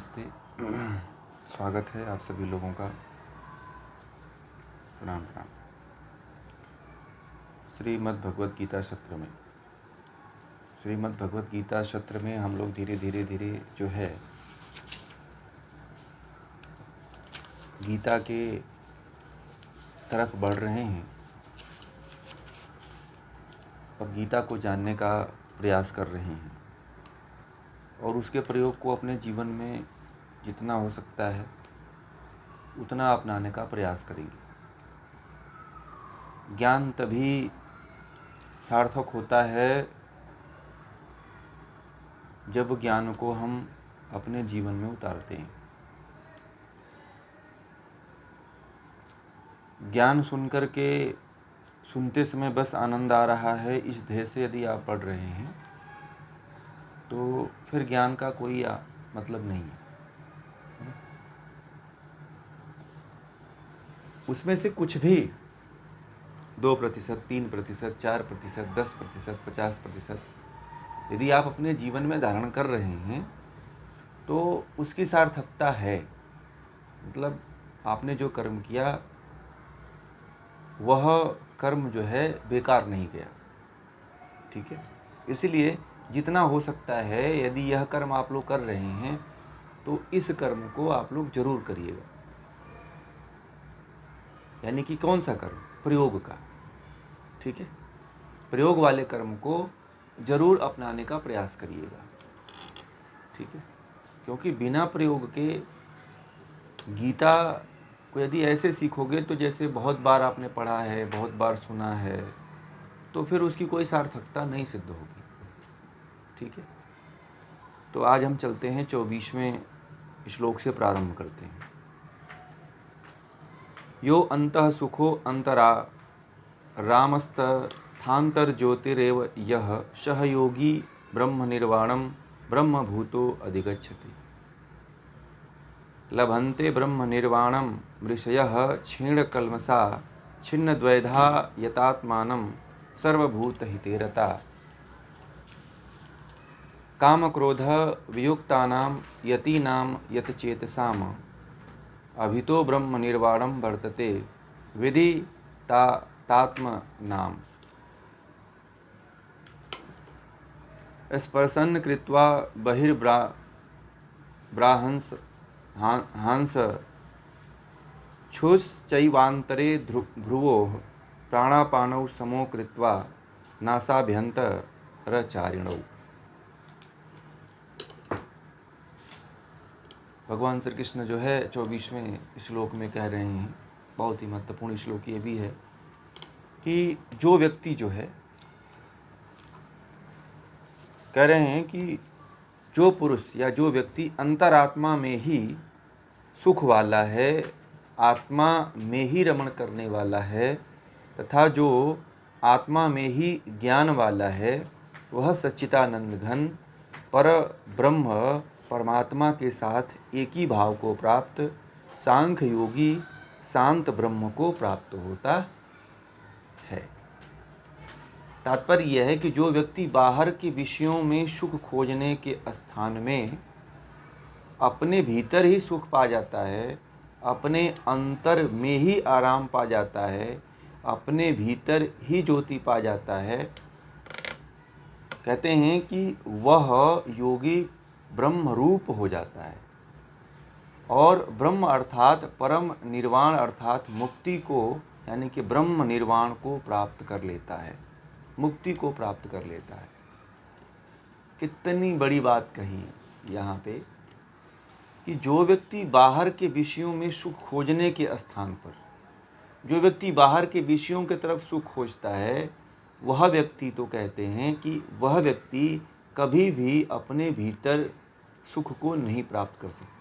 नमस्ते। स्वागत है आप सभी लोगों का। प्रणाम प्रणाम। श्रीमद् भगवत गीता सत्र में हम लोग धीरे धीरे जो है गीता के तरफ बढ़ रहे हैं और गीता को जानने का प्रयास कर रहे हैं और उसके प्रयोग को अपने जीवन में जितना हो सकता है उतना अपनाने का प्रयास करेंगे। ज्ञान तभी सार्थक होता है जब ज्ञान को हम अपने जीवन में उतारते हैं। ज्ञान सुनते समय बस आनंद आ रहा है, इस ध्येय से यदि आप पढ़ रहे हैं तो फिर ज्ञान का कोई मतलब नहीं है। उसमें से कुछ भी 2%, 3%, 4%, 10%, 50% यदि आप अपने जीवन में धारण कर रहे हैं तो उसकी सार्थकता है। मतलब आपने जो कर्म किया वह कर्म जो है बेकार नहीं गया। ठीक है, इसलिए जितना हो सकता है यदि यह कर्म आप लोग कर रहे हैं तो इस कर्म को आप लोग जरूर करिएगा। यानी कि कौन सा कर्म? प्रयोग का। ठीक है, प्रयोग वाले कर्म को जरूर अपनाने का प्रयास करिएगा। ठीक है, क्योंकि बिना प्रयोग के गीता को यदि ऐसे सीखोगे तो जैसे बहुत बार आपने पढ़ा है, बहुत बार सुना है, तो फिर उसकी कोई सार्थकता नहीं सिद्ध होगी। ठीक है, तो आज हम चलते हैं 24वें श्लोक से प्रारंभ करते हैं। यो अंतः सुखो अंतरा रामस्तथान्तर्ज्योतिरेव यः सह योगी ब्रह्म निर्वाणं ब्रह्मभूतो अधिगच्छति। लभन्ते ब्रह्म निर्वाणं ऋषयः क्षीणकल्मषा छिन्नद्वैधा यतात्मानं सर्वभूतहिते रता। कामक्रोध वियुक्तानां यतीनां यतचेतसाम् अभितो ब्रह्म निर्वाणं वर्तते विधि तात्मनाम्। स्पर्शन् कृत्वा बहिर्ब्राहंस हांस क्षुश्चैवान्तरे भ्रुवोः प्राणापानौ समो कृत्वा नासाभ्यन्तरचारिणौ। भगवान श्री कृष्ण जो है 24वें श्लोक में कह रहे हैं, बहुत ही महत्वपूर्ण श्लोक ये भी है कि जो व्यक्ति जो है कह रहे हैं कि जो पुरुष या जो व्यक्ति अंतरात्मा में ही सुख वाला है, आत्मा में ही रमण करने वाला है तथा जो आत्मा में ही ज्ञान वाला है, वह सच्चिदानंद घन पर ब्रह्म परमात्मा के साथ एक ही भाव को प्राप्त सांख्य योगी शांत ब्रह्म को प्राप्त होता है। तात्पर्य यह है कि जो व्यक्ति बाहर के विषयों में सुख खोजने के स्थान में अपने भीतर ही सुख पा जाता है, अपने अंतर में ही आराम पा जाता है, अपने भीतर ही ज्योति पा जाता है, कहते हैं कि वह योगी ब्रह्म रूप हो जाता है और ब्रह्म अर्थात परम निर्वाण अर्थात मुक्ति को, यानी कि ब्रह्म निर्वाण को प्राप्त कर लेता है, मुक्ति को प्राप्त कर लेता है। कितनी बड़ी बात कही यहाँ पे कि जो व्यक्ति बाहर के विषयों में सुख खोजने के स्थान पर, जो व्यक्ति बाहर के विषयों की तरफ सुख खोजता है, वह व्यक्ति तो कहते हैं कि वह व्यक्ति कभी भी अपने भीतर सुख को नहीं प्राप्त कर सकता।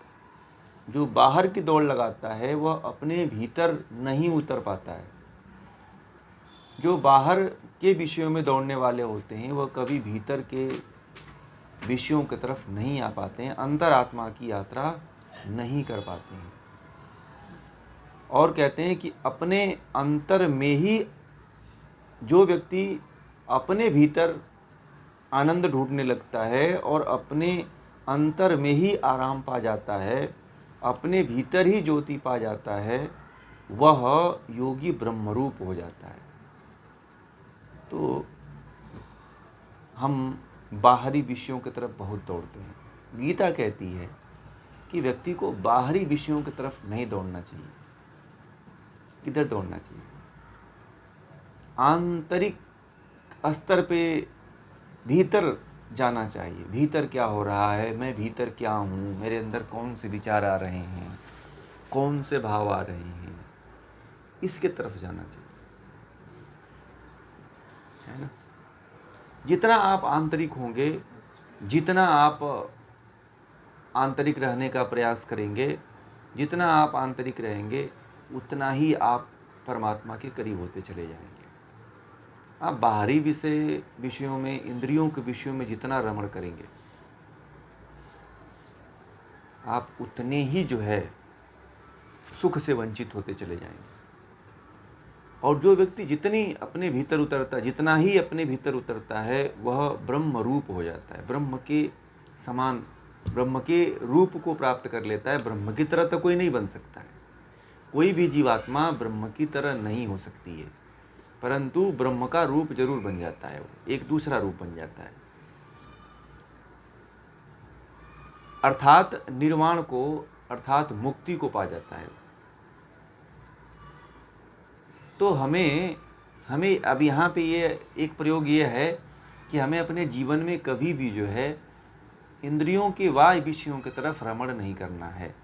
जो बाहर की दौड़ लगाता है वह अपने भीतर नहीं उतर पाता है। जो बाहर के विषयों में दौड़ने वाले होते हैं वह कभी भीतर के विषयों की तरफ नहीं आ पाते हैं, अंतरात्मा की यात्रा नहीं कर पाते हैं। और कहते हैं कि अपने अंतर में ही जो व्यक्ति अपने भीतर आनंद ढूंढने लगता है और अपने अंतर में ही आराम पा जाता है, अपने भीतर ही ज्योति पा जाता है, वह योगी ब्रह्मरूप हो जाता है। तो हम बाहरी विषयों की तरफ बहुत दौड़ते हैं। गीता कहती है कि व्यक्ति को बाहरी विषयों की तरफ नहीं दौड़ना चाहिए। किधर दौड़ना चाहिए? आंतरिक स्तर पे भीतर जाना चाहिए। भीतर क्या हो रहा है, मैं भीतर क्या हूँ, मेरे अंदर कौन से विचार आ रहे हैं, कौन से भाव आ रहे हैं, इसके तरफ जाना चाहिए, है ना। जितना आप आंतरिक होंगे, जितना आप आंतरिक रहने का प्रयास करेंगे, जितना आप आंतरिक रहेंगे, उतना ही आप परमात्मा के करीब होते चले जाएंगे। आप बाहरी विषयों में, इंद्रियों के विषयों में जितना रमण करेंगे, आप उतने ही जो है सुख से वंचित होते चले जाएंगे। और जो व्यक्ति जितना ही अपने भीतर उतरता है, वह ब्रह्म रूप हो जाता है। ब्रह्म के समान, ब्रह्म के रूप को प्राप्त कर लेता है। ब्रह्म की तरह तो कोई नहीं बन सकता है। कोई भी जीवात्मा ब्रह्म की तरह नहीं हो सकती है, परंतु ब्रह्म का रूप जरूर बन जाता है। वो एक दूसरा रूप बन जाता है, अर्थात निर्वाण को, अर्थात मुक्ति को पा जाता है। तो हमें अब यहाँ पे ये एक प्रयोग ये है कि हमें अपने जीवन में कभी भी जो है इंद्रियों के बाह्य विषयों की तरफ रमण नहीं करना है।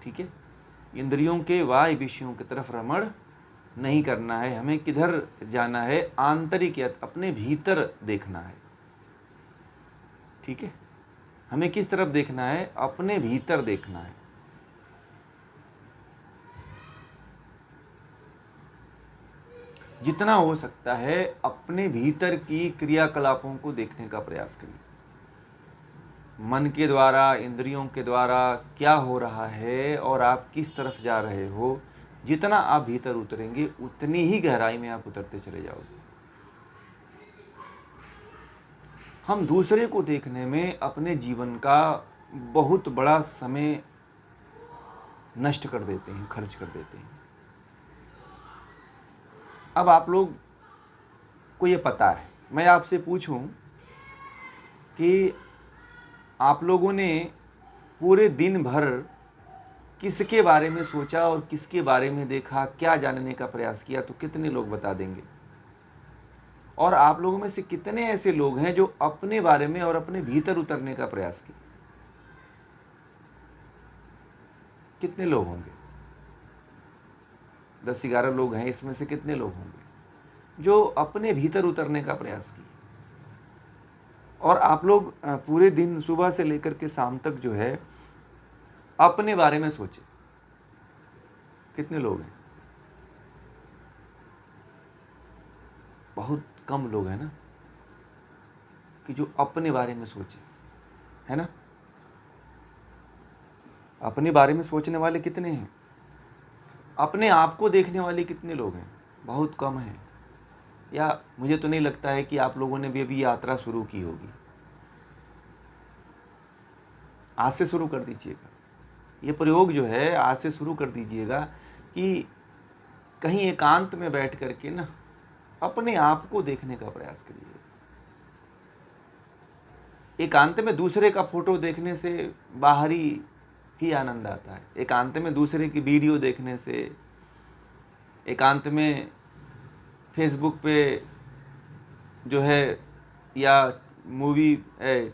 ठीक है, इंद्रियों के बाह्य विषयों की तरफ रमण नहीं करना है। हमें किधर जाना है? आंतरिक, अपने भीतर देखना है। ठीक है, हमें किस तरफ देखना है? अपने भीतर देखना है। जितना हो सकता है अपने भीतर की क्रियाकलापों को देखने का प्रयास करिए। मन के द्वारा, इंद्रियों के द्वारा क्या हो रहा है और आप किस तरफ जा रहे हो, जितना आप भीतर उतरेंगे उतनी ही गहराई में आप उतरते चले जाओगे। हम दूसरे को देखने में अपने जीवन का बहुत बड़ा समय नष्ट कर देते हैं, खर्च कर देते हैं। अब आप लोग को ये पता है, मैं आपसे पूछूं कि आप लोगों ने पूरे दिन भर किसके बारे में सोचा और किसके बारे में देखा, क्या जानने का प्रयास किया, तो कितने लोग बता देंगे? और आप लोगों में से कितने ऐसे लोग हैं जो अपने बारे में और अपने भीतर उतरने का प्रयास किए? कितने लोग होंगे? 10-11 लोग हैं। इसमें से कितने लोग होंगे जो अपने भीतर उतरने का प्रयास किए? और आप लोग पूरे दिन सुबह से लेकर के शाम तक जो है अपने बारे में सोचे। कितने लोग हैं? बहुत कम लोग हैं ना, कि जो अपने बारे में सोचे, है ना। अपने बारे में सोचने वाले कितने हैं? अपने आप को देखने वाले कितने लोग हैं? बहुत कम हैं। या मुझे तो नहीं लगता है कि आप लोगों ने भी अभी यात्रा शुरू की होगी। आज से शुरू कर दीजिएगा ये प्रयोग जो है, आज से शुरू कर दीजिएगा कि कहीं एकांत में बैठ करके ना अपने आप को देखने का प्रयास करिए। एकांत में दूसरे का फोटो देखने से बाहरी ही आनंद आता है। एकांत में दूसरे की वीडियो देखने से, एकांत में फेसबुक पे जो है या मूवी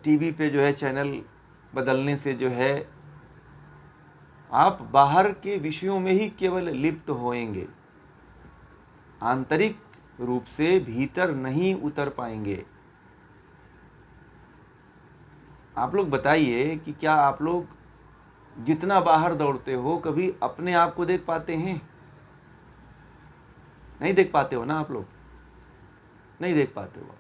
टीवी पे जो है चैनल बदलने से जो है आप बाहर के विषयों में ही केवल लिप्त होएंगे, आंतरिक रूप से भीतर नहीं उतर पाएंगे। आप लोग बताइए कि क्या आप लोग जितना बाहर दौड़ते हो कभी अपने आप को देख पाते हैं? नहीं देख पाते हो ना आप लोग, नहीं देख पाते हो।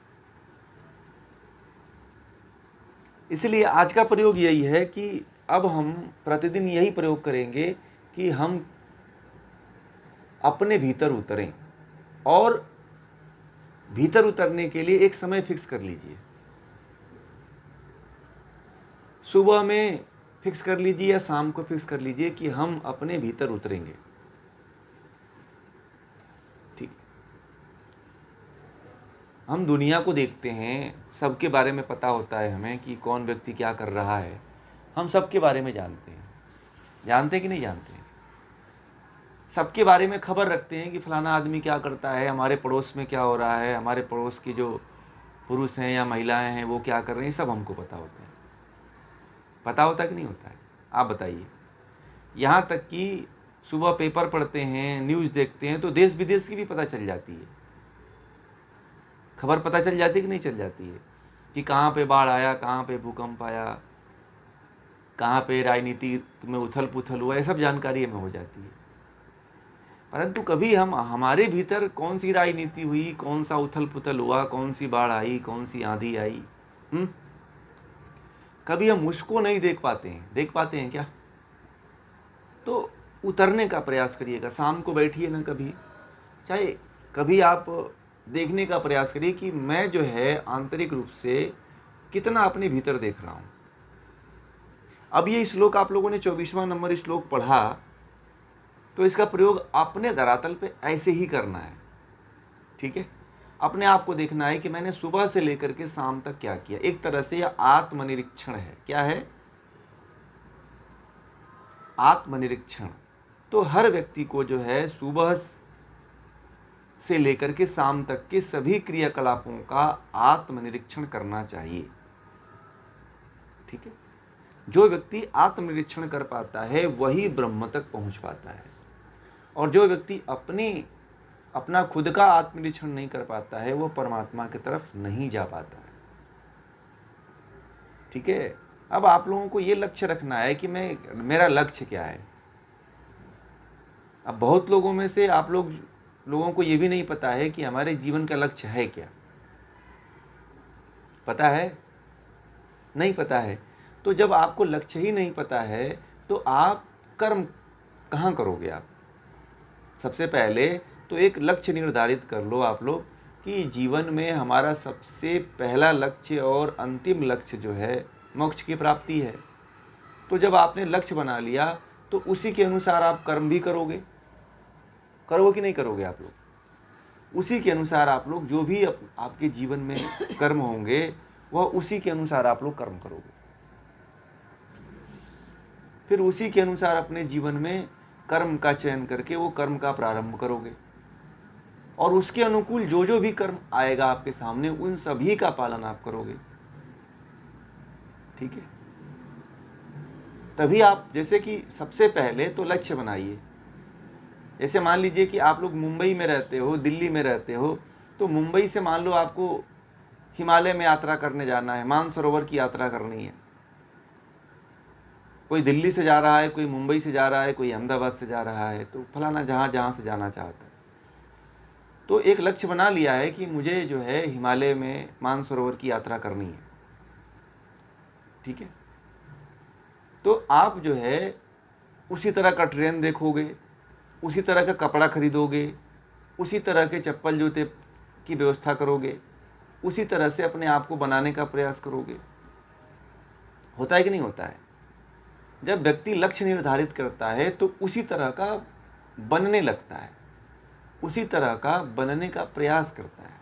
इसलिए आज का प्रयोग यही है कि अब हम प्रतिदिन यही प्रयोग करेंगे कि हम अपने भीतर उतरें। और भीतर उतरने के लिए एक समय फिक्स कर लीजिए। सुबह में फिक्स कर लीजिए या शाम को फिक्स कर लीजिए कि हम अपने भीतर उतरेंगे। ठीक, हम दुनिया को देखते हैं, सबके बारे में पता होता है हमें कि कौन व्यक्ति क्या कर रहा है, हम सबके बारे में जानते हैं। जानते कि नहीं जानते हैं? सबके बारे में खबर रखते हैं कि फलाना आदमी क्या करता है, हमारे पड़ोस में क्या हो रहा है, हमारे पड़ोस की जो पुरुष हैं या महिलाएं हैं वो क्या कर रहे हैं, सब हमको पता होता है। पता होता कि नहीं होता है? आप बताइए। यहाँ तक कि सुबह पेपर पढ़ते हैं, न्यूज़ देखते हैं तो देश विदेश की भी पता चल जाती है। खबर पता चल जाती है कि नहीं चल जाती है कि कहाँ पे बाढ़ आया, कहाँ पे भूकंप आया, कहाँ पे राजनीति में उथल पुथल हुआ, ये सब जानकारी हमें हो जाती है। परंतु कभी हम हमारे भीतर कौन सी राजनीति हुई, कौन सा उथल पुथल हुआ, कौन सी बाढ़ आई, कौन सी आंधी आई, कभी हम उसको नहीं देख पाते हैं। देख पाते हैं क्या? तो उतरने का प्रयास करिएगा। शाम को बैठिए ना, कभी चाहे कभी आप देखने का प्रयास करिए कि मैं जो है आंतरिक रूप से कितना अपने भीतर देख रहा हूँ। अब ये श्लोक आप लोगों ने 24वां नंबर श्लोक पढ़ा, तो इसका प्रयोग अपने धरातल पे ऐसे ही करना है। ठीक है, अपने आप को देखना है कि मैंने सुबह से लेकर के शाम तक क्या किया। एक तरह से यह आत्मनिरीक्षण है। क्या है? आत्मनिरीक्षण। तो हर व्यक्ति को जो है सुबह से लेकर के शाम तक के सभी क्रियाकलापों का आत्मनिरीक्षण करना चाहिए। ठीक है, जो व्यक्ति आत्मनिरीक्षण कर पाता है वही ब्रह्म तक पहुंच पाता है, और जो व्यक्ति अपना खुद का आत्मनिरीक्षण नहीं कर पाता है वो परमात्मा की तरफ नहीं जा पाता है। ठीक है, अब आप लोगों को ये लक्ष्य रखना है कि मेरा लक्ष्य क्या है। अब बहुत लोगों में से आप लोगों को ये भी नहीं पता है कि हमारे जीवन का लक्ष्य है क्या। पता है? नहीं पता है। तो जब आपको लक्ष्य ही नहीं पता है तो आप कर्म कहाँ करोगे? आप सबसे पहले तो एक लक्ष्य निर्धारित कर लो आप लोग कि जीवन में हमारा सबसे पहला लक्ष्य और अंतिम लक्ष्य जो है मोक्ष की प्राप्ति है। तो जब आपने लक्ष्य बना लिया तो उसी के अनुसार आप कर्म भी करोगे कि नहीं करोगे? आप लोग उसी के अनुसार आप लोग जो भी आपके जीवन में कर्म होंगे वह उसी के अनुसार आप लोग कर्म करोगे। फिर उसी के अनुसार अपने जीवन में कर्म का चयन करके वो कर्म का प्रारंभ करोगे, और उसके अनुकूल जो जो भी कर्म आएगा आपके सामने उन सभी का पालन आप करोगे। ठीक है, तभी आप, जैसे कि सबसे पहले तो लक्ष्य बनाइए। जैसे मान लीजिए कि आप लोग मुंबई में रहते हो, दिल्ली में रहते हो, तो मुंबई से मान लो आपको हिमालय में यात्रा करने जाना है, मानसरोवर की यात्रा करनी है। कोई दिल्ली से जा रहा है, कोई मुंबई से जा रहा है, कोई अहमदाबाद से जा रहा है, तो फलाना जहाँ से जाना चाहता है। तो एक लक्ष्य बना लिया है कि मुझे जो है हिमालय में मानसरोवर की यात्रा करनी है। ठीक है, तो आप जो है उसी तरह का ट्रेन देखोगे, उसी तरह का कपड़ा खरीदोगे, उसी तरह के चप्पल जूते की व्यवस्था करोगे, उसी तरह से अपने आप को बनाने का प्रयास करोगे। होता है कि नहीं होता है? जब व्यक्ति लक्ष्य निर्धारित करता है तो उसी तरह का बनने लगता है, उसी तरह का बनने का प्रयास करता है।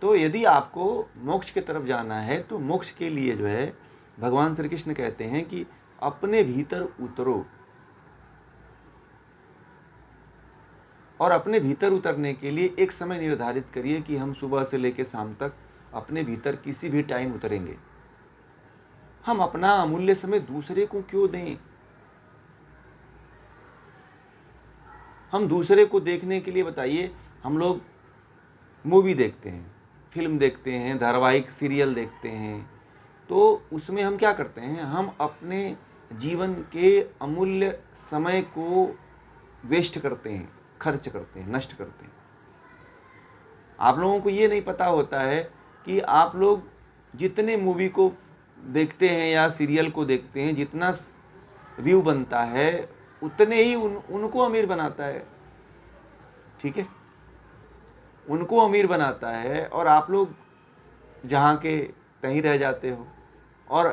तो यदि आपको मोक्ष की तरफ जाना है तो मोक्ष के लिए जो है भगवान श्री कृष्ण कहते हैं कि अपने भीतर उतरो, और अपने भीतर उतरने के लिए एक समय निर्धारित करिए कि हम सुबह से लेकर शाम तक अपने भीतर किसी भी टाइम उतरेंगे। हम अपना अमूल्य समय दूसरे को क्यों दें? हम दूसरे को देखने के लिए, बताइए, हम लोग मूवी देखते हैं, फिल्म देखते हैं, धारावाहिक सीरियल देखते हैं, तो उसमें हम क्या करते हैं? हम अपने जीवन के अमूल्य समय को वेस्ट करते हैं, खर्च करते हैं, नष्ट करते हैं। आप लोगों को ये नहीं पता होता है कि आप लोग जितने मूवी को देखते हैं या सीरियल को देखते हैं, जितना व्यू बनता है उतने ही उनको अमीर बनाता है। ठीक है, उनको अमीर बनाता है, और आप लोग जहाँ के कहीं रह जाते हो। और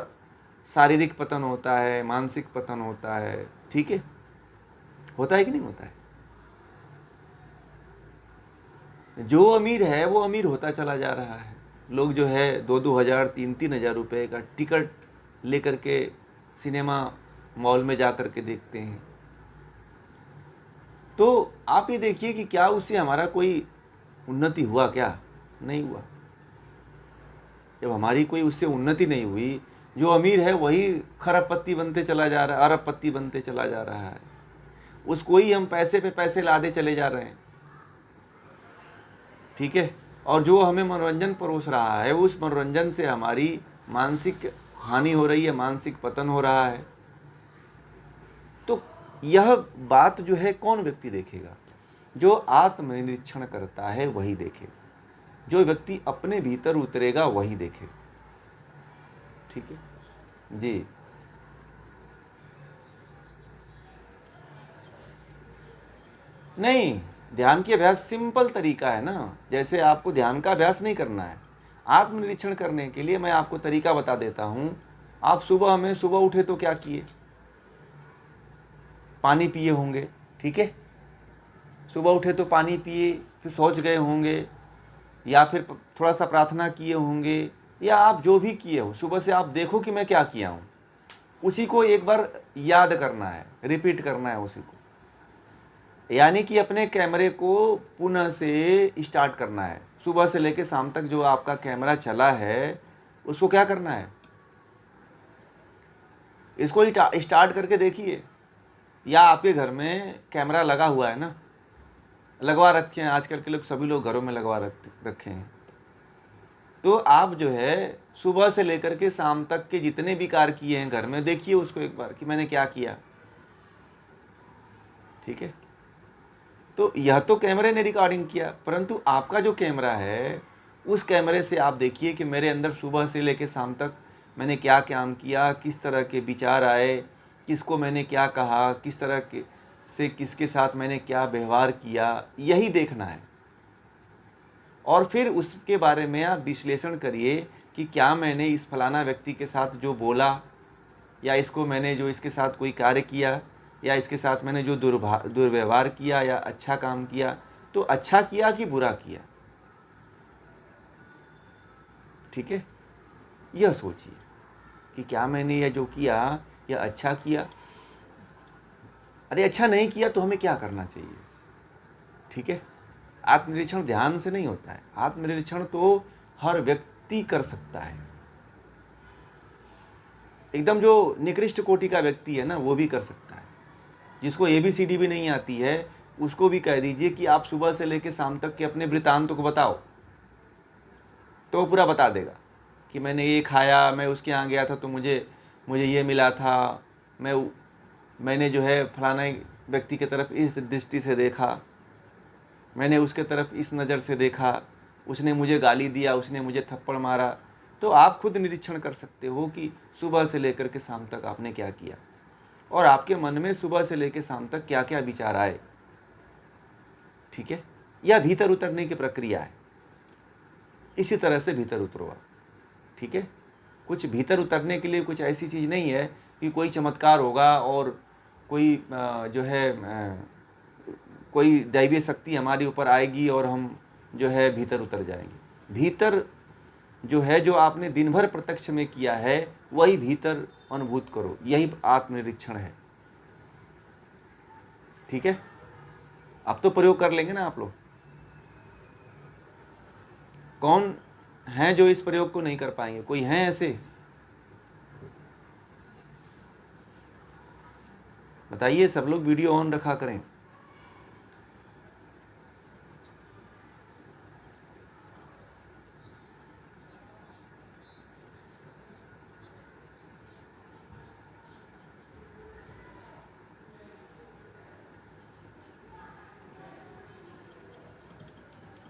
शारीरिक पतन होता है, मानसिक पतन होता है, ठीक है, होता है कि नहीं होता है। जो अमीर है वो अमीर होता चला जा रहा है। लोग जो है 2-2 हज़ार 3-3 हज़ार रुपये का टिकट लेकर के सिनेमा मॉल में जा कर के देखते हैं। तो आप ये देखिए कि क्या उससे हमारा कोई उन्नति हुआ, क्या नहीं हुआ। जब हमारी कोई उससे उन्नति नहीं हुई, जो अमीर है वही खरबपति बनते चला जा रहा है, अरबपति बनते चला जा रहा है, उसको ही हम पैसे पे पैसे लादे चले जा रहे हैं, ठीक है। और जो हमें मनोरंजन परोस रहा है, उस मनोरंजन से हमारी मानसिक हानि हो रही है, मानसिक पतन हो रहा है। तो यह बात जो है कौन व्यक्ति देखेगा? जो आत्मनिरीक्षण करता है वही देखेगा। जो व्यक्ति अपने भीतर उतरेगा वही देखेगा, ठीक है जी। नहीं, ध्यान की अभ्यास सिंपल तरीका है ना। जैसे आपको ध्यान का अभ्यास नहीं करना है, आत्मनिरीक्षण करने के लिए मैं आपको तरीका बता देता हूँ। आप सुबह उठे तो क्या किए? पानी पिए होंगे, ठीक है। सुबह उठे तो पानी पिए, फिर शौच गए होंगे, या फिर थोड़ा सा प्रार्थना किए होंगे, या आप जो भी किए हो, सुबह से आप देखो कि मैं क्या किया हूँ। उसी को एक बार याद करना है, रिपीट करना है उसी को। यानी कि अपने कैमरे को पुनः से स्टार्ट करना है। सुबह से लेकर शाम तक जो आपका कैमरा चला है उसको क्या करना है, इसको स्टार्ट करके देखिए। या आपके घर में कैमरा लगा हुआ है ना, लगवा रखे हैं, आजकल के लोग सभी लोग घरों में लगवा रखे हैं। तो आप जो है सुबह से लेकर के शाम तक के जितने भी कार्य किए हैं घर में, देखिए उसको एक बार कि मैंने क्या किया, ठीक है। तो यह तो कैमरे ने रिकॉर्डिंग किया, परंतु आपका जो कैमरा है उस कैमरे से आप देखिए कि मेरे अंदर सुबह से लेकर शाम तक मैंने क्या काम किया, किस तरह के विचार आए, किसको मैंने क्या कहा, किस तरह के से किसके साथ मैंने क्या व्यवहार किया, यही देखना है। और फिर उसके बारे में आप विश्लेषण करिए कि क्या मैंने इस फलाना व्यक्ति के साथ जो बोला, या इसको मैंने जो इसके साथ कोई कार्य किया, या इसके साथ मैंने जो दुर्व्यवहार किया या अच्छा काम किया, तो अच्छा किया कि बुरा किया, ठीक है। यह सोचिए कि क्या मैंने यह जो किया यह अच्छा किया। अरे अच्छा नहीं किया तो हमें क्या करना चाहिए, ठीक है। आत्मनिरीक्षण ध्यान से नहीं होता है, आत्मनिरीक्षण तो हर व्यक्ति कर सकता है। एकदम जो निकृष्ट कोटि का व्यक्ति है ना, वो भी कर सकता है। जिसको ABCD भी नहीं आती है उसको भी कह दीजिए कि आप सुबह से लेकर शाम तक के अपने वृत्तांत को बताओ, तो वो पूरा बता देगा कि मैंने ये खाया, मैं उसके यहाँ गया था तो मुझे ये मिला था, मैंने जो है फलाना व्यक्ति की तरफ इस दृष्टि से देखा, मैंने उसके तरफ इस नज़र से देखा, उसने मुझे गाली दिया, उसने मुझे थप्पड़ मारा। तो आप खुद निरीक्षण कर सकते हो कि सुबह से लेकर के शाम तक आपने क्या किया, और आपके मन में सुबह से लेकर शाम तक क्या क्या विचार आए, ठीक है। यह भीतर उतरने की प्रक्रिया है। इसी तरह से भीतर उतरो आप, ठीक है। कुछ भीतर उतरने के लिए कुछ ऐसी चीज़ नहीं है कि कोई चमत्कार होगा और कोई जो है कोई दैवीय शक्ति हमारे ऊपर आएगी और हम जो है भीतर उतर जाएंगे। भीतर जो है, जो आपने दिन भर प्रत्यक्ष में किया है वही भीतर अनुभूत करो, यही आत्मनिरीक्षण है, ठीक है। अब तो प्रयोग कर लेंगे ना आप लोग। कौन हैं जो इस प्रयोग को नहीं कर पाएंगे? कोई हैं ऐसे? बताइए, सब लोग वीडियो ऑन रखा करें।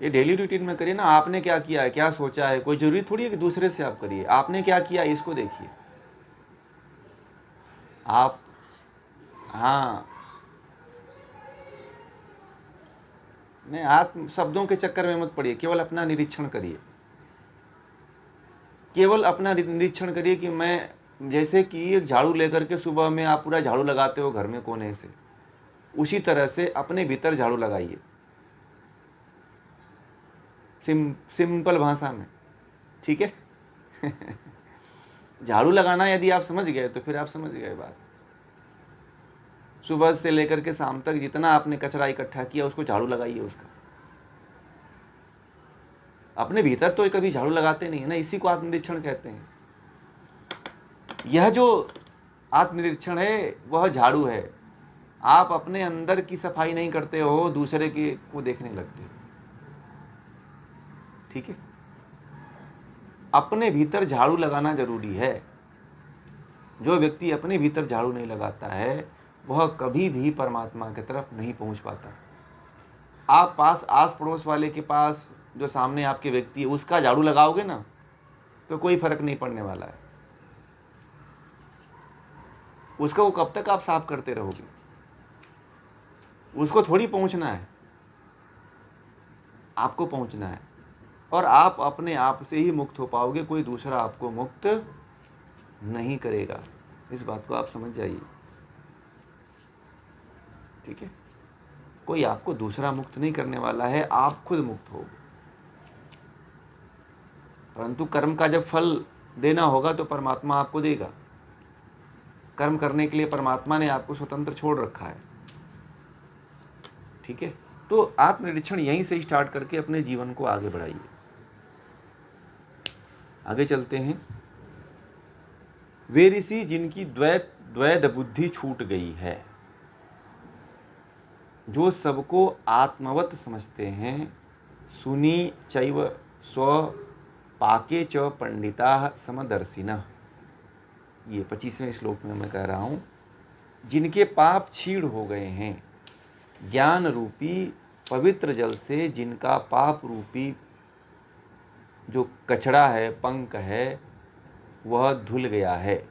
ये डेली रूटीन में करिए ना। आपने क्या किया है, क्या सोचा है, कोई जरूरी थोड़ी है कि दूसरे से आप करिए। आपने क्या किया इसको देखिए आप। हाँ, नहीं, आत्म शब्दों के चक्कर में मत पड़िए, केवल अपना निरीक्षण करिए। केवल अपना निरीक्षण करिए कि मैं जैसे कि एक झाड़ू लेकर के सुबह में आप पूरा झाड़ू लगाते हो घर में कोने से, उसी तरह से अपने भीतर झाड़ू लगाइए, सिंपल भाषा में, ठीक है। झाड़ू लगाना यदि आप समझ गए तो फिर आप समझ गए बात। सुबह से लेकर के शाम तक जितना आपने कचरा इकट्ठा किया उसको झाड़ू लगाइए उसका। अपने भीतर तो कभी झाड़ू लगाते नहीं है ना, इसी को आत्मनिरीक्षण कहते हैं। यह जो आत्मनिरीक्षण है वह झाड़ू है। आप अपने अंदर की सफाई नहीं करते हो, दूसरे के को देखने लगते हो, ठीक है। अपने भीतर झाड़ू लगाना जरूरी है। जो व्यक्ति अपने भीतर झाड़ू नहीं लगाता है वह कभी भी परमात्मा की तरफ नहीं पहुंच पाता। आप आस पड़ोस वाले के पास, जो सामने आपके व्यक्ति है, उसका झाड़ू लगाओगे ना तो कोई फर्क नहीं पड़ने वाला है। उसका वो कब तक आप साफ करते रहोगे, उसको थोड़ी पहुंचना है, आपको पहुंचना है। और आप अपने आप से ही मुक्त हो पाओगे, कोई दूसरा आपको मुक्त नहीं करेगा। इस बात को आप समझ जाइए, ठीक है। कोई आपको दूसरा मुक्त नहीं करने वाला है, आप खुद मुक्त हो। परंतु कर्म का जब फल देना होगा तो परमात्मा आपको देगा। कर्म करने के लिए परमात्मा ने आपको स्वतंत्र छोड़ रखा है, ठीक है। तो आत्मनिरीक्षण यहीं से स्टार्ट करके अपने जीवन को आगे बढ़ाइए। आगे चलते हैं। वे ऋषि जिनकी द्वैध बुद्धि छूट गई है, जो सबको आत्मवत समझते हैं, सुनी चैव स्व पाके च पंडिता समदर्शिनः। ये 25वें श्लोक में मैं कह रहा हूँ, जिनके पाप क्षीण हो गए हैं, ज्ञान रूपी पवित्र जल से जिनका पाप रूपी जो कचड़ा है, पंक है, वह धुल गया है,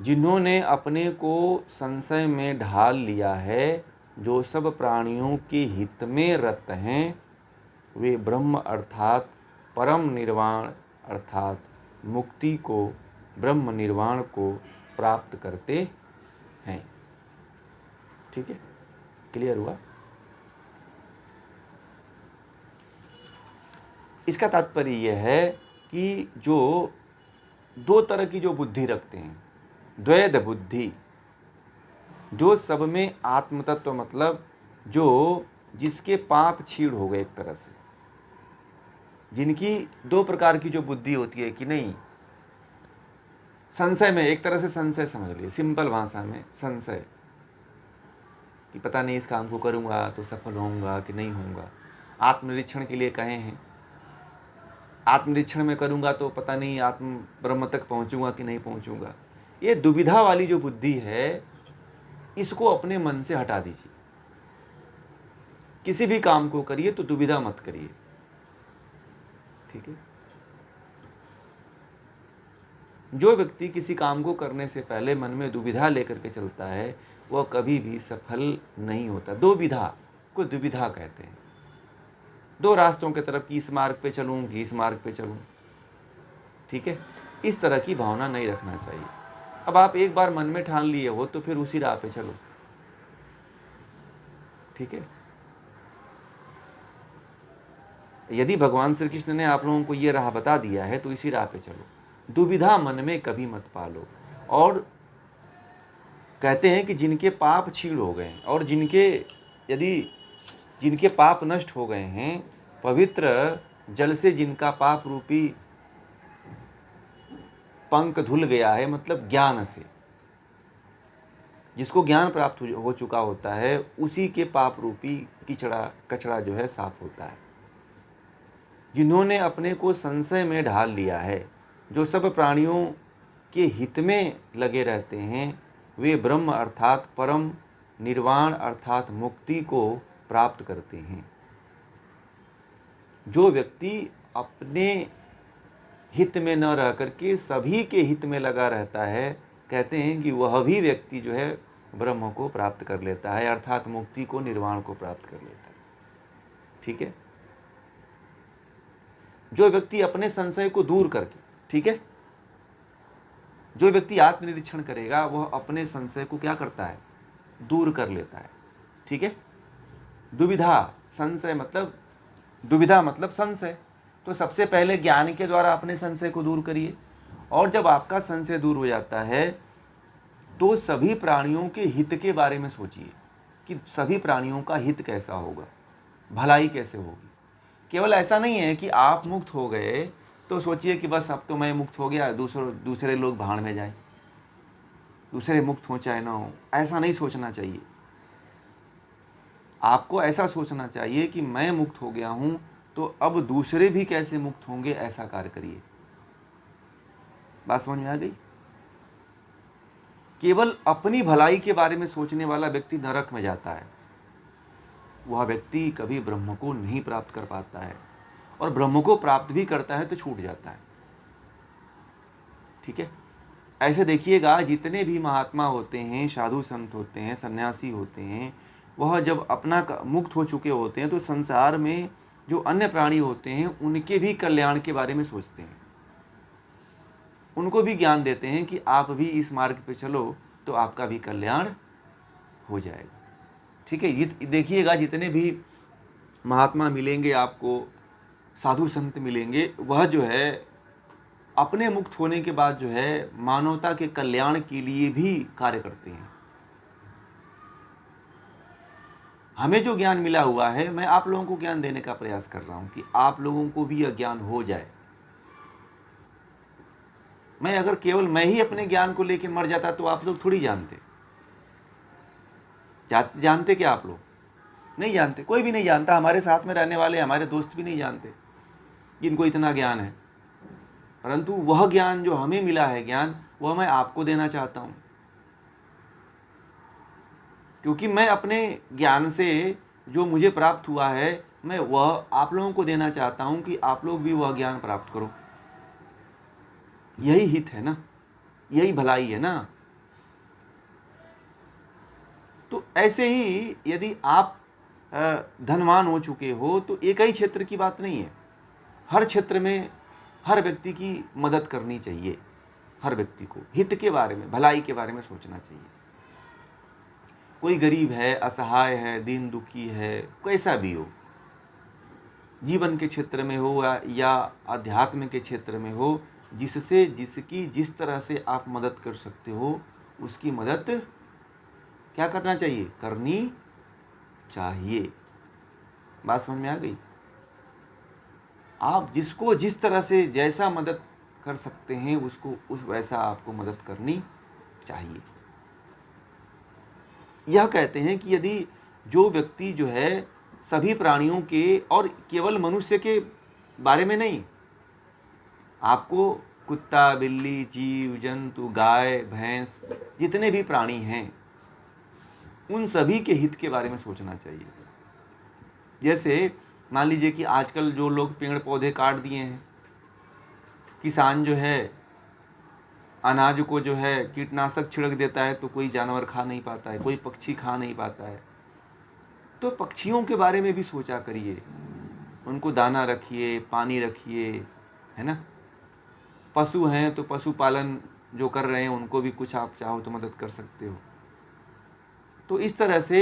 जिन्होंने अपने को संशय में ढाल लिया है, जो सब प्राणियों के हित में रत हैं, वे ब्रह्म अर्थात परम निर्वाण अर्थात मुक्ति को, ब्रह्म निर्वाण को प्राप्त करते हैं। ठीक है, क्लियर हुआ? इसका तात्पर्य यह है कि जो दो तरह की जो बुद्धि रखते हैं, द्वैध बुद्धि, जो सब में आत्मतत्व, मतलब जो जिसके पाप क्षीण हो गए, एक तरह से जिनकी दो प्रकार की जो बुद्धि होती है कि नहीं, संशय में, एक तरह से संशय समझ लिए, सिंपल भाषा में संशय, कि पता नहीं इस काम को करूँगा तो सफल होऊंगा कि नहीं होऊंगा। आत्मनिरीक्षण के लिए कहे हैं, आत्मनिरीक्षण में करूँगा तो पता नहीं आत्म ब्रह्म तक पहुँचूंगा कि नहीं पहुँचूंगा। ये दुविधा वाली जो बुद्धि है, इसको अपने मन से हटा दीजिए। किसी भी काम को करिए तो दुविधा मत करिए, ठीक है। जो व्यक्ति किसी काम को करने से पहले मन में दुविधा लेकर के चलता है, वह कभी भी सफल नहीं होता। दो विधा को दुविधा कहते हैं। दो रास्तों के तरफ, कि इस मार्ग पे चलूं कि इस मार्ग पे चलूं, ठीक है। इस तरह की भावना नहीं रखना चाहिए। अब आप एक बार मन में ठान लिए हो तो फिर उसी राह पे चलो, ठीक है। यदि भगवान श्री कृष्ण ने आप लोगों को ये राह बता दिया है तो इसी राह पे चलो, दुविधा मन में कभी मत पालो। और कहते हैं कि जिनके पाप क्षीण हो गए और जिनके पाप नष्ट हो गए हैं, पवित्र जल से जिनका पाप रूपी पंक धुल गया है, मतलब ज्ञान से, जिसको ज्ञान प्राप्त हो चुका होता है, उसी के पाप रूपी कचड़ा जो है साफ होता है। जिन्होंने अपने को संशय में ढाल लिया है, जो सब प्राणियों के हित में लगे रहते हैं, वे ब्रह्म अर्थात परम निर्वाण अर्थात मुक्ति को प्राप्त करते हैं। जो व्यक्ति अपने हित में न रह करके सभी के हित में लगा रहता है, कहते हैं कि वह भी व्यक्ति जो है ब्रह्म को प्राप्त कर लेता है, अर्थात मुक्ति को, निर्वाण को प्राप्त कर लेता है, ठीक है। जो व्यक्ति अपने संशय को दूर करके, ठीक है, जो व्यक्ति आत्मनिरीक्षण करेगा वह अपने संशय को क्या करता है, दूर कर लेता है। ठीक है। दुविधा, संशय मतलब, दुविधा मतलब संशय। तो सबसे पहले ज्ञान के द्वारा अपने संशय को दूर करिए, और जब आपका संशय दूर हो जाता है तो सभी प्राणियों के हित के बारे में सोचिए कि सभी प्राणियों का हित कैसा होगा, भलाई कैसे होगी। केवल ऐसा नहीं है कि आप मुक्त हो गए तो सोचिए कि बस अब तो मैं मुक्त हो गया, दूसरे लोग भाड़ में जाएं, दूसरे मुक्त हो चाहे ना हो, ऐसा नहीं सोचना चाहिए। आपको ऐसा सोचना चाहिए कि मैं मुक्त हो गया हूं तो अब दूसरे भी कैसे मुक्त होंगे, ऐसा कार्य करिए। बात समझ में आ गई? केवल अपनी भलाई के बारे में सोचने वाला व्यक्ति नरक में जाता है। वह व्यक्ति कभी ब्रह्म को नहीं प्राप्त कर पाता है, और ब्रह्म को प्राप्त भी करता है तो छूट जाता है। ठीक है। ऐसे देखिएगा, जितने भी महात्मा होते हैं, साधु संत होते हैं, सन्यासी होते हैं, वह जब अपना मुक्त हो चुके होते हैं तो संसार में जो अन्य प्राणी होते हैं उनके भी कल्याण के बारे में सोचते हैं, उनको भी ज्ञान देते हैं कि आप भी इस मार्ग पे चलो तो आपका भी कल्याण हो जाएगा। ठीक है। ये देखिएगा, जितने भी महात्मा मिलेंगे आपको, साधु संत मिलेंगे, वह जो है अपने मुक्त होने के बाद जो है मानवता के कल्याण के लिए भी कार्य करते हैं। हमें जो ज्ञान मिला हुआ है, मैं आप लोगों को ज्ञान देने का प्रयास कर रहा हूं कि आप लोगों को भी यह ज्ञान हो जाए। मैं अगर केवल मैं ही अपने ज्ञान को लेकर मर जाता तो आप लोग थोड़ी जानते। जानते क्या आप लोग? नहीं जानते, कोई भी नहीं जानता। हमारे साथ में रहने वाले हमारे दोस्त भी नहीं जानते कि इनको इतना ज्ञान है। परंतु वह ज्ञान जो हमें मिला है, ज्ञान, वह मैं आपको देना चाहता हूं, क्योंकि मैं अपने ज्ञान से जो मुझे प्राप्त हुआ है, मैं वह आप लोगों को देना चाहता हूं कि आप लोग भी वह ज्ञान प्राप्त करो। यही हित है ना, यही भलाई है ना। तो ऐसे ही यदि आप धनवान हो चुके हो तो एक ही क्षेत्र की बात नहीं है, हर क्षेत्र में हर व्यक्ति की मदद करनी चाहिए। हर व्यक्ति को हित के बारे में, भलाई के बारे में सोचना चाहिए। कोई गरीब है, असहाय है, दीन दुखी है, कैसा भी हो, जीवन के क्षेत्र में हो या अध्यात्म के क्षेत्र में हो, जिससे जिसकी जिस तरह से आप मदद कर सकते हो उसकी मदद क्या करना चाहिए, करनी चाहिए। बात समझ में आ गई? आप जिसको जिस तरह से जैसा मदद कर सकते हैं उसको उस वैसा आपको मदद करनी चाहिए। यह कहते हैं कि यदि जो व्यक्ति जो है सभी प्राणियों के, और केवल मनुष्य के बारे में नहीं, आपको कुत्ता, बिल्ली, जीव जंतु, गाय, भैंस, जितने भी प्राणी हैं उन सभी के हित के बारे में सोचना चाहिए। जैसे मान लीजिए कि आजकल जो लोग पेड़ पौधे काट दिए हैं, किसान जो है अनाज को जो है कीटनाशक छिड़क देता है तो कोई जानवर खा नहीं पाता है, कोई पक्षी खा नहीं पाता है। तो पक्षियों के बारे में भी सोचा करिए, उनको दाना रखिए, पानी रखिए, है ना। पशु हैं तो पशुपालन जो कर रहे हैं उनको भी कुछ आप चाहो तो मदद कर सकते हो। तो इस तरह से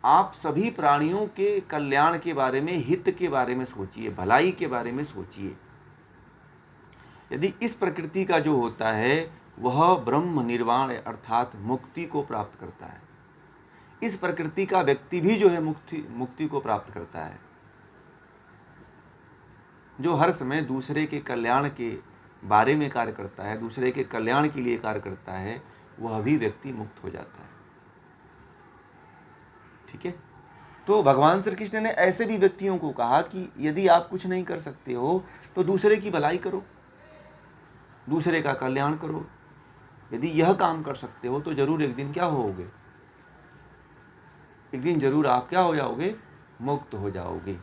आप सभी प्राणियों के कल्याण के बारे में, हित के बारे में सोचिए, भलाई के बारे में सोचिए। यदि इस प्रकृति का जो होता है वह ब्रह्म निर्वाण अर्थात मुक्ति को प्राप्त करता है, इस प्रकृति का व्यक्ति भी जो है मुक्ति को प्राप्त करता है। जो हर समय दूसरे के कल्याण के बारे में कार्य करता है, दूसरे के कल्याण के लिए कार्य करता है, वह भी व्यक्ति मुक्त हो जाता है। ठीक है। तो भगवान श्री कृष्ण ने ऐसे भी व्यक्तियों को कहा कि यदि आप कुछ नहीं कर सकते हो तो दूसरे की भलाई करो, दूसरे का कल्याण करो। यदि यह काम कर सकते हो तो जरूर एक दिन क्या होगे, एक दिन जरूर आप क्या हो जाओगे, मुक्त हो जाओगे।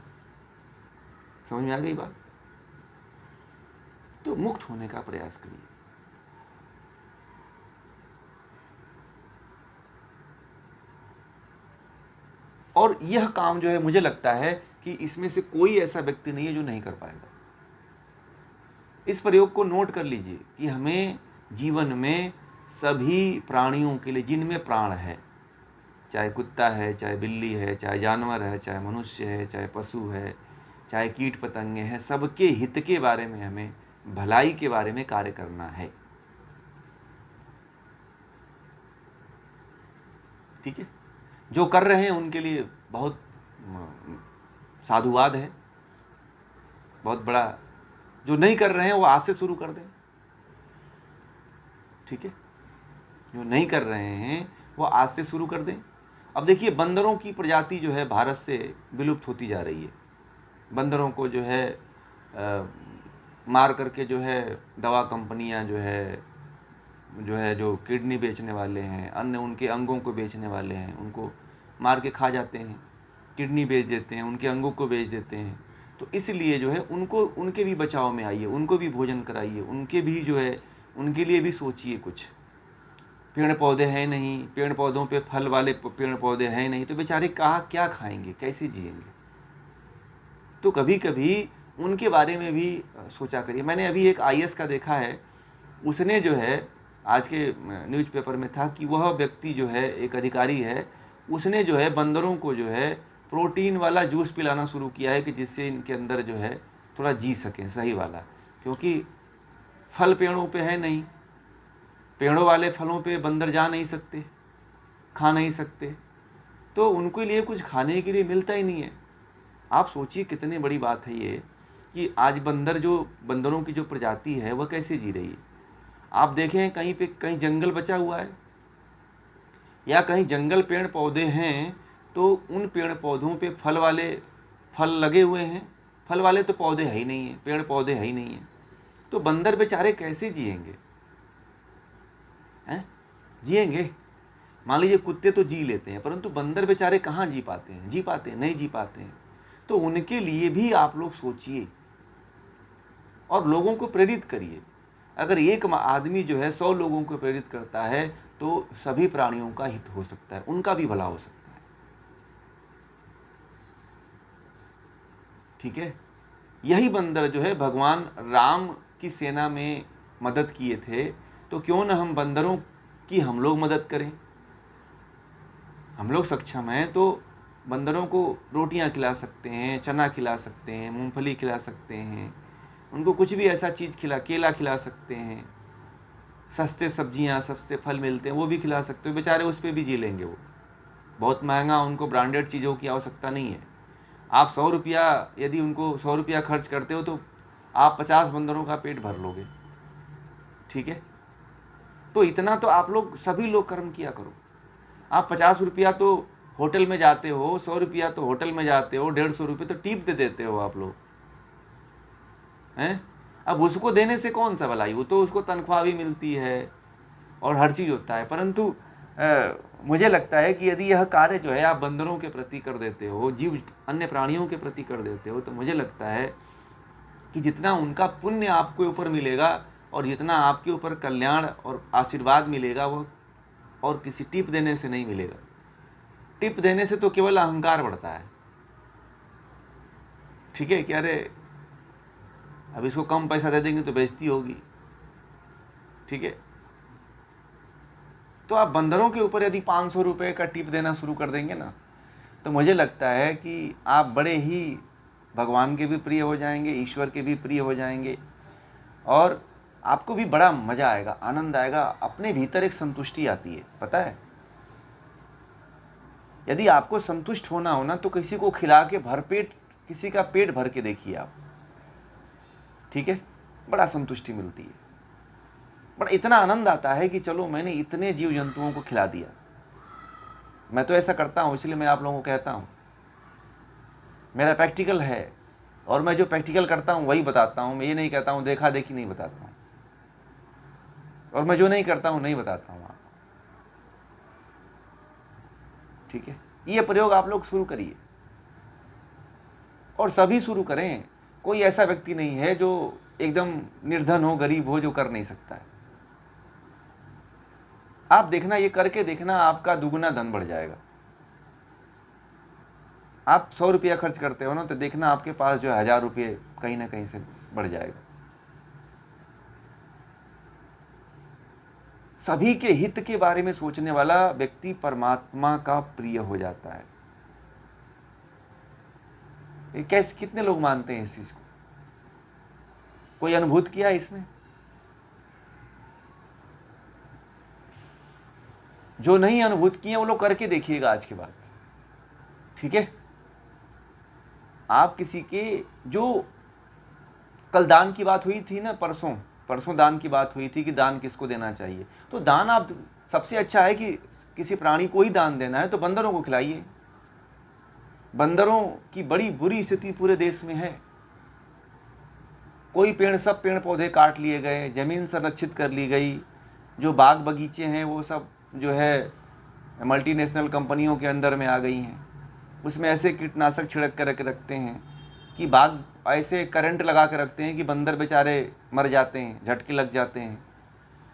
समझ में आ गई बात? तो मुक्त होने का प्रयास करिए। और यह काम जो है मुझे लगता है कि इसमें से कोई ऐसा व्यक्ति नहीं है जो नहीं कर पाएगा। इस प्रयोग को नोट कर लीजिए कि हमें जीवन में सभी प्राणियों के लिए जिनमें प्राण है, चाहे कुत्ता है, चाहे बिल्ली है, चाहे जानवर है, चाहे मनुष्य है, चाहे पशु है, चाहे कीट पतंगे हैं, सबके हित के बारे में हमें, भलाई के बारे में कार्य करना है। ठीक है, जो कर रहे हैं उनके लिए बहुत साधुवाद है, बहुत बड़ा। जो नहीं कर रहे हैं वो आज से शुरू कर दें। ठीक है, जो नहीं कर रहे हैं वो आज से शुरू कर दें। अब देखिए, बंदरों की प्रजाति जो है भारत से विलुप्त होती जा रही है। बंदरों को जो है मार करके जो है दवा कंपनियां जो किडनी बेचने वाले हैं, अन्य उनके अंगों को बेचने वाले हैं, उनको मार के खा जाते हैं, किडनी बेच देते हैं, उनके अंगों को बेच देते हैं। तो इसलिए जो है उनको, उनके भी बचाव में आइए, उनको भी भोजन कराइए, उनके भी जो है, उनके लिए भी सोचिए कुछ। पेड़ पौधे हैं नहीं, पेड़ पौधों पे फल वाले पेड़ पौधे हैं नहीं, तो बेचारे कहाँ क्या खाएंगे, कैसे जिएंगे? तो कभी कभी उनके बारे में भी सोचा करिए। मैंने अभी एक आईएएस का देखा है, उसने जो है आज के न्यूज़पेपर में था कि वह व्यक्ति जो है, एक अधिकारी है, उसने जो है बंदरों को जो है प्रोटीन वाला जूस पिलाना शुरू किया है कि जिससे इनके अंदर जो है थोड़ा जी सकें, सही वाला। क्योंकि फल पेड़ों पे है नहीं, पेड़ों वाले फलों पे बंदर जा नहीं सकते, खा नहीं सकते, तो उनके लिए कुछ खाने के लिए मिलता ही नहीं है। आप सोचिए कितनी बड़ी बात है ये, कि आज बंदरों की जो प्रजाति है वह कैसे जी रही है। आप देखें कहीं पे कहीं जंगल बचा हुआ है, या कहीं जंगल पेड़ पौधे हैं, तो उन पेड़ पौधों पे फल लगे हुए हैं। फल वाले तो पौधे है ही नहीं है, पेड़ पौधे है ही नहीं है, तो बंदर बेचारे कैसे जिएंगे? हैं, जिएंगे? मान लीजिए कुत्ते तो जी लेते हैं, परंतु बंदर बेचारे कहाँ जी पाते हैं? नहीं जी पाते हैं। तो उनके लिए भी आप लोग सोचिए और लोगों को प्रेरित करिए। अगर एक आदमी जो है 100 लोगों को प्रेरित करता है, तो सभी प्राणियों का हित हो सकता है, उनका भी भला हो सकता है। ठीक है, यही बंदर जो है भगवान राम की सेना में मदद किए थे, तो क्यों ना हम बंदरों की हम लोग मदद करें। हम लोग सक्षम हैं तो बंदरों को रोटियां खिला सकते हैं, चना खिला सकते हैं, मूंगफली खिला सकते हैं, उनको कुछ भी ऐसा चीज़ केला खिला सकते हैं, सस्ते सब्जियां, सस्ते फल मिलते हैं वो भी खिला सकते हो। बेचारे उस पर भी जी लेंगे। वो बहुत महंगा, उनको ब्रांडेड चीज़ों की आवश्यकता नहीं है। आप 100 रुपया, यदि उनको 100 रुपया खर्च करते हो तो आप 50 बंदरों का पेट भर लोगे। ठीक है, तो इतना तो आप लोग, सभी लोग कर्म किया करो। आप 50 रुपया तो होटल में जाते हो, 100 रुपया तो होटल में जाते हो, 150 रुपये तो टिप दे देते हो आप लोग हैं। अब उसको देने से कौन सा भलाई, वो तो उसको तनख्वाह भी मिलती है और हर चीज़ होता है। परंतु मुझे लगता है कि यदि यह कार्य जो है आप बंदरों के प्रति कर देते हो, अन्य प्राणियों के प्रति कर देते हो, तो मुझे लगता है कि जितना उनका पुण्य आपके ऊपर मिलेगा और जितना आपके ऊपर कल्याण और आशीर्वाद मिलेगा, वह और किसी टिप देने से नहीं मिलेगा। टिप देने से तो केवल अहंकार बढ़ता है। ठीक है, क्या अरे अब इसको कम पैसा दे देंगे तो बेइज्जती होगी। ठीक है, तो आप बंदरों के ऊपर यदि 500 रुपये का टिप देना शुरू कर देंगे ना, तो मुझे लगता है कि आप बड़े ही भगवान के भी प्रिय हो जाएंगे, ईश्वर के भी प्रिय हो जाएंगे, और आपको भी बड़ा मज़ा आएगा, आनंद आएगा, अपने भीतर एक संतुष्टि आती है। पता है, यदि आपको संतुष्ट होना हो ना, तो किसी को खिला के भरपेट, किसी का पेट भर के देखिए आप। ठीक है, बड़ा संतुष्टि मिलती है, बड़ा इतना आनंद आता है कि चलो मैंने इतने जीव जंतुओं को खिला दिया। मैं तो ऐसा करता हूँ, इसलिए मैं आप लोगों को कहता हूँ, मेरा प्रैक्टिकल है, और मैं जो प्रैक्टिकल करता हूँ वही बताता हूँ। मैं ये नहीं कहता हूँ, देखा देखी नहीं बताता हूँ, और मैं जो नहीं करता हूँ नहीं बताता हूँ आपको। ठीक है, ये प्रयोग आप लोग शुरू करिए, और सभी शुरू करें। कोई ऐसा व्यक्ति नहीं है जो एकदम निर्धन हो, गरीब हो, जो कर नहीं सकता है। आप देखना, ये करके देखना, आपका दुगना धन बढ़ जाएगा। आप 100 रुपया खर्च करते हो ना, तो देखना आपके पास जो 1000 रुपये कहीं ना कहीं से बढ़ जाएगा। सभी के हित के बारे में सोचने वाला व्यक्ति परमात्मा का प्रिय हो जाता है। ये कैसे, कितने लोग मानते हैं इस चीज को? कोई अनुभूत किया इसमें? जो नहीं अनुभूत किए वो लोग करके देखिएगा आज के बाद, ठीक है? आप किसी के, जो कल दान की बात हुई थी ना, परसों दान की बात हुई थी कि दान किसको देना चाहिए, तो दान आप, सबसे अच्छा है कि किसी प्राणी को ही दान देना है तो बंदरों को खिलाइए। बंदरों की बड़ी बुरी स्थिति पूरे देश में है। सब पेड़ पौधे काट लिए गए, जमीन संरक्षित कर ली गई, जो बाग बगीचे हैं वो सब जो है मल्टीनेशनल कंपनियों के अंदर में आ गई हैं। उसमें ऐसे कीटनाशक छिड़क कर रखते हैं कि बाग, ऐसे करंट लगा के रखते हैं कि बंदर बेचारे मर जाते हैं, झटके लग जाते हैं।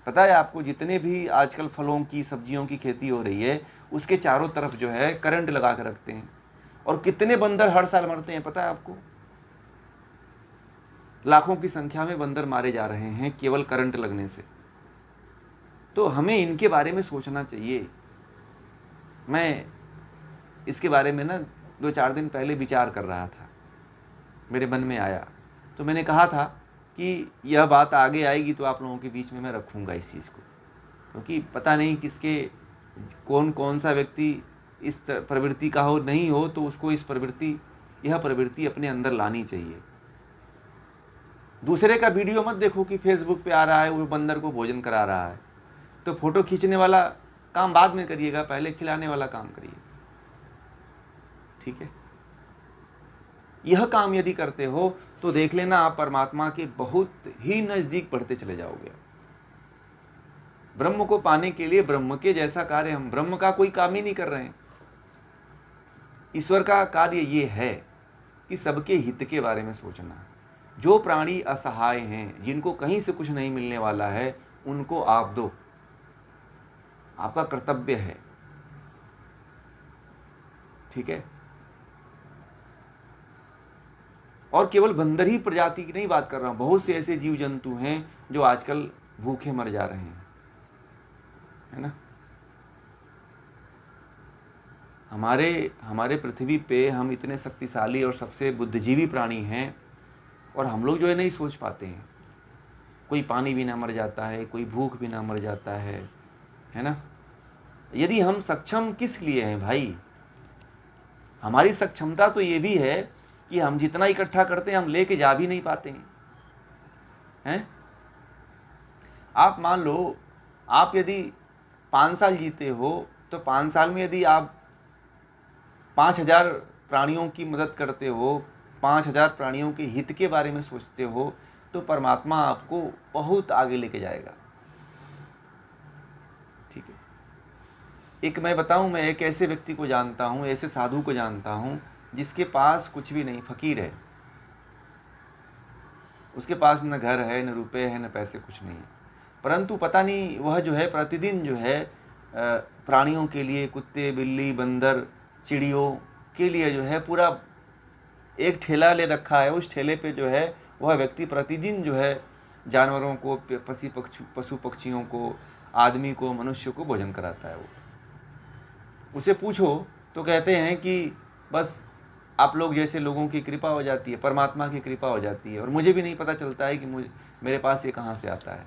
पता है आपको, जितने भी आजकल फलों की, सब्जियों की खेती हो रही है, उसके चारों तरफ जो है करंट लगा के रखते हैं, और कितने बंदर हर साल मरते हैं पता है आपको? लाखों की संख्या में बंदर मारे जा रहे हैं केवल करंट लगने से। तो हमें इनके बारे में सोचना चाहिए। मैं इसके बारे में ना 2-4 दिन पहले विचार कर रहा था, मेरे मन में आया, तो मैंने कहा था कि यह बात आगे आएगी तो आप लोगों के बीच में मैं रखूँगा इस चीज़ को, क्योंकि पता नहीं किसके, कौन सा व्यक्ति इस प्रवृत्ति का हो, नहीं हो तो उसको यह प्रवृत्ति अपने अंदर लानी चाहिए। दूसरे का वीडियो मत देखो कि फेसबुक पे आ रहा है वो बंदर को भोजन करा रहा है, तो फोटो खींचने वाला काम बाद में करिएगा, पहले खिलाने वाला काम करिए, ठीक है? यह काम यदि करते हो तो देख लेना आप परमात्मा के बहुत ही नजदीक बढ़ते चले जाओगे। ब्रह्म को पाने के लिए ब्रह्म के जैसा कार्य, हम ब्रह्म का कोई काम ही नहीं कर रहे हैं। ईश्वर का कार्य ये है कि सबके हित के बारे में सोचना। जो प्राणी असहाय हैं, जिनको कहीं से कुछ नहीं मिलने वाला है, उनको आप दो, आपका कर्तव्य है, ठीक है? और केवल बंदर ही प्रजाति की नहीं बात कर रहा हूं, बहुत से ऐसे जीव जंतु हैं जो आजकल भूखे मर जा रहे हैं, है ना? हमारे पृथ्वी पे हम इतने शक्तिशाली और सबसे बुद्धिजीवी प्राणी हैं, और हम लोग जो है नहीं सोच पाते हैं। कोई पानी बिना मर जाता है, कोई भूख बिना मर जाता है ना? यदि हम सक्षम किस लिए हैं भाई? हमारी सक्षमता तो ये भी है कि हम जितना इकट्ठा करते हैं हम लेके जा भी नहीं पाते हैं। आप मान लो, आप यदि 5 साल जीते हो तो 5 साल में यदि आप 5000 प्राणियों की मदद करते हो, 5000 प्राणियों के हित के बारे में सोचते हो, तो परमात्मा आपको बहुत आगे लेके जाएगा, ठीक है? एक मैं बताऊं, मैं एक ऐसे व्यक्ति को जानता हूं, ऐसे साधु को जानता हूं, जिसके पास कुछ भी नहीं, फकीर है, उसके पास न घर है, न रुपए है, न पैसे, कुछ नहीं है, परंतु पता नहीं वह जो है प्रतिदिन जो है प्राणियों के लिए, कुत्ते, बिल्ली, बंदर, चिड़ियों के लिए जो है पूरा एक ठेला ले रखा है। उस ठेले पे जो है वह व्यक्ति प्रतिदिन जो है जानवरों को, पशु पक्षियों को, आदमी को, मनुष्य को भोजन कराता है। वो उसे पूछो तो कहते हैं कि बस आप लोग जैसे लोगों की कृपा हो जाती है, परमात्मा की कृपा हो जाती है, और मुझे भी नहीं पता चलता है कि मेरे पास ये कहाँ से आता है।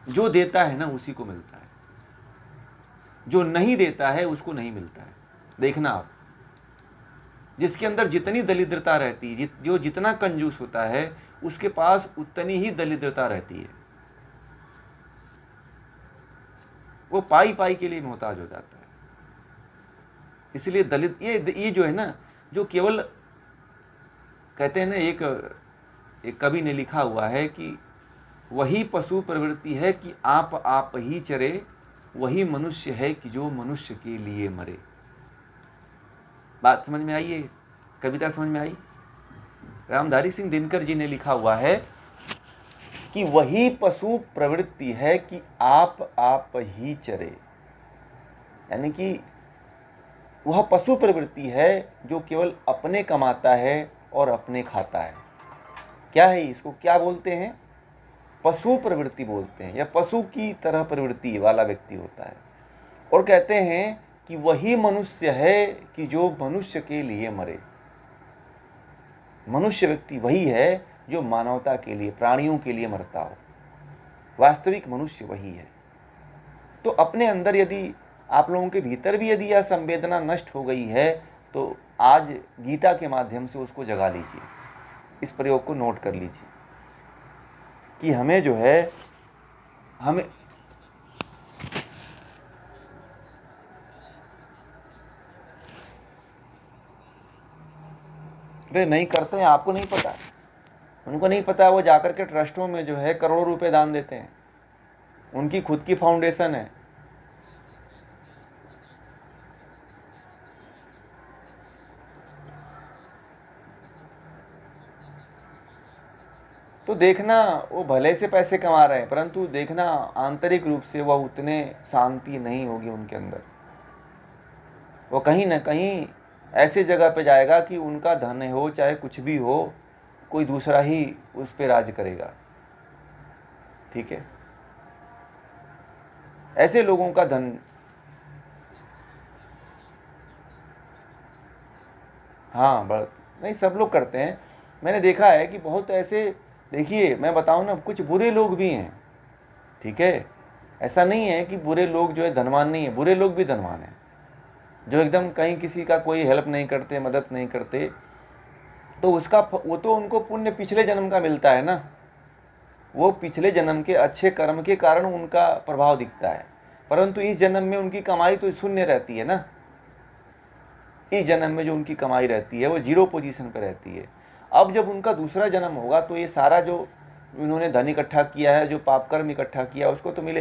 जो देता है ना उसी को मिलता है, जो नहीं देता है उसको नहीं मिलता है। देखना आप, जिसके अंदर जितनी दरिद्रता रहती है, जो जितना कंजूस होता है, उसके पास उतनी ही दरिद्रता रहती है। वो पाई पाई के लिए मोहताज हो जाता है। इसलिए दलित, ये जो है ना, जो केवल कहते हैं ना, एक कवि ने लिखा हुआ है कि वही पशु प्रवृत्ति है कि आप ही चरे, वही मनुष्य है कि जो मनुष्य के लिए मरे। बात समझ में आई है? कविता समझ में आई? रामधारी सिंह दिनकर जी ने लिखा हुआ है कि वही पशु प्रवृत्ति है कि आप ही चरे, यानी कि वह पशु प्रवृत्ति है जो केवल अपने कमाता है और अपने खाता है। क्या है इसको, क्या बोलते हैं? पशु प्रवृत्ति बोलते हैं, या पशु की तरह प्रवृत्ति वाला व्यक्ति होता है। और कहते हैं कि वही मनुष्य है कि जो मनुष्य के लिए मरे। मनुष्य व्यक्ति वही है जो मानवता के लिए, प्राणियों के लिए मरता हो। वास्तविक मनुष्य वही है। तो अपने अंदर यदि आप लोगों के भीतर भी यदि यह संवेदना नष्ट हो गई है तो आज गीता के माध्यम से उसको जगा लीजिए। इस प्रयोग को नोट कर लीजिए कि हमें जो है, हमें वे नहीं करते हैं, आपको नहीं पता, उनको नहीं पता। वो जाकर के ट्रस्टों में जो है करोड़ों रुपए दान देते हैं, उनकी खुद की फाउंडेशन है। तो देखना वो भले से पैसे कमा रहे हैं, परंतु देखना आंतरिक रूप से वह उतने शांति नहीं होगी उनके अंदर। वो कहीं ना कहीं ऐसे जगह पे जाएगा कि उनका धन हो चाहे कुछ भी हो, कोई दूसरा ही उस पे राज करेगा। ठीक है, ऐसे लोगों का धन, हाँ नहीं सब लोग करते हैं। मैंने देखा है कि बहुत ऐसे, देखिए मैं बताऊं ना, कुछ बुरे लोग भी हैं। ठीक है, ऐसा नहीं है कि बुरे लोग जो है धनवान नहीं है, बुरे लोग भी धनवान हैं, जो एकदम कहीं किसी का कोई हेल्प नहीं करते, मदद नहीं करते। तो उसका वो तो उनको पुण्य पिछले जन्म का मिलता है ना, वो पिछले जन्म के अच्छे कर्म के कारण उनका प्रभाव दिखता है, परंतु इस जन्म में उनकी कमाई तो शून्य रहती है ना। इस जन्म में जो उनकी कमाई रहती है वो जीरो पोजीशन पर रहती है। अब जब उनका दूसरा जन्म होगा तो ये सारा जो उन्होंने धन इकट्ठा किया है, जो पाप कर्म इकट्ठा किया, उसको तो मिलेगा।